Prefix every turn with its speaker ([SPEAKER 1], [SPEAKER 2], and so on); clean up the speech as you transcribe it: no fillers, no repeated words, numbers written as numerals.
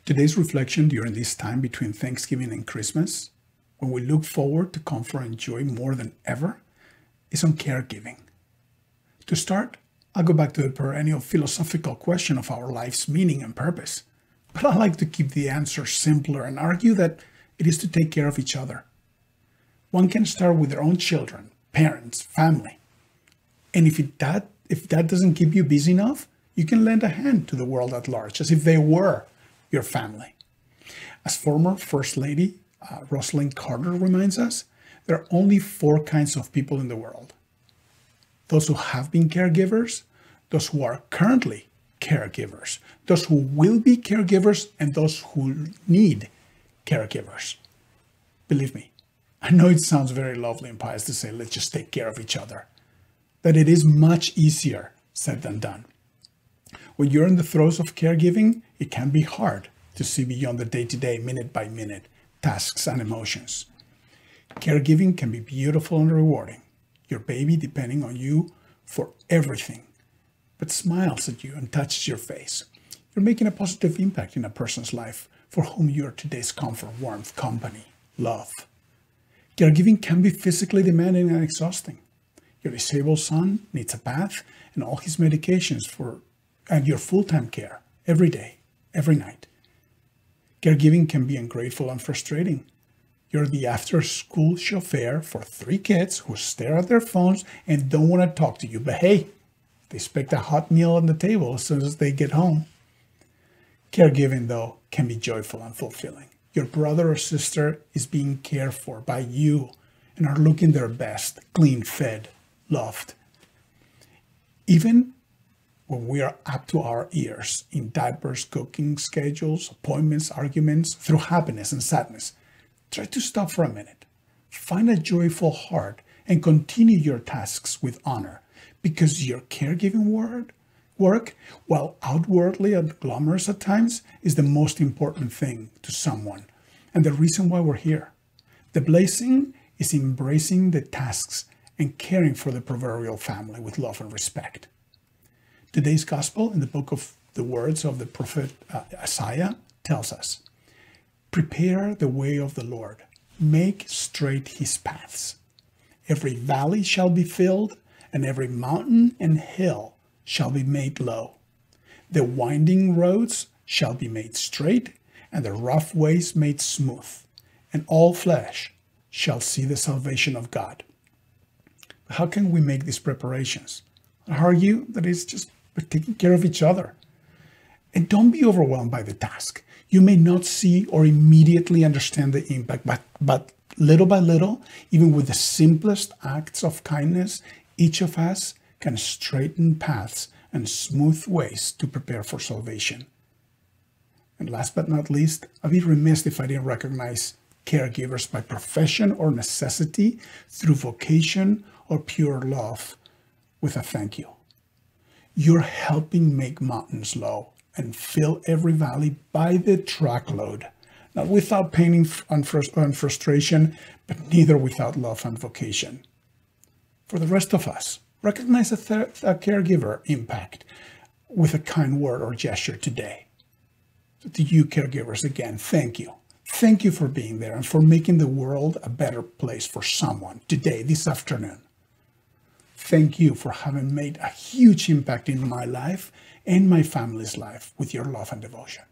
[SPEAKER 1] Today's reflection during this time between Thanksgiving and Christmas, when we look forward to comfort and joy more than ever, is on caregiving. To start, I'll go back to the perennial philosophical question of our life's meaning and purpose. But I like to keep the answer simpler and argue that it is to take care of each other. One can start with their own children, parents, family. And if that doesn't keep you busy enough, you can lend a hand to the world at large, as if they were your family. As former First Lady Rosalind Carter reminds us, there are only 4 kinds of people in the world. Those who have been caregivers, those who are currently caregivers, those who will be caregivers, and those who need caregivers. Believe me, I know it sounds very lovely and pious to say, let's just take care of each other. But it is much easier said than done. When you're in the throes of caregiving, it can be hard to see beyond the day-to-day, minute-by-minute tasks and emotions. Caregiving can be beautiful and rewarding. Your baby depending on you for everything, but smiles at you and touches your face. You're making a positive impact in a person's life for whom you are today's comfort, warmth, company, love. Caregiving can be physically demanding and exhausting. Your disabled son needs a bath and all his medications and your full-time care every day, every night. Caregiving can be ungrateful and frustrating. You're the after-school chauffeur for 3 kids who stare at their phones and don't want to talk to you. But hey, they expect a hot meal on the table as soon as they get home. Caregiving, though, can be joyful and fulfilling. Your brother or sister is being cared for by you and are looking their best, clean, fed, loved. Even when we are up to our ears in diapers, cooking schedules, appointments, arguments, through happiness and sadness, try to stop for a minute. Find a joyful heart and continue your tasks with honor, because your caregiving work, while outwardly glamorous at times, is the most important thing to someone and the reason why we're here. The blessing is embracing the tasks and caring for the proverbial family with love and respect. Today's gospel in the book of the words of the prophet Isaiah tells us, "Prepare the way of the Lord, make straight his paths. Every valley shall be filled, and every mountain and hill shall be made low. The winding roads shall be made straight, and the rough ways made smooth, and all flesh shall see the salvation of God." How can we make these preparations? I argue that it's just by taking care of each other. And don't be overwhelmed by the task. You may not see or immediately understand the impact, but little by little, even with the simplest acts of kindness, each of us can straighten paths and smooth ways to prepare for salvation. And last but not least, I'd be remiss if I didn't recognize caregivers by profession or necessity, through vocation or pure love, with a thank you. You're helping make mountains low and fill every valley by the truckload, not without pain and frustration, but neither without love and vocation. For the rest of us, recognize a caregiver impact with a kind word or gesture today. So to you caregivers, again, thank you. Thank you for being there and for making the world a better place for someone today, this afternoon. Thank you for having made a huge impact in my life and my family's life with your love and devotion.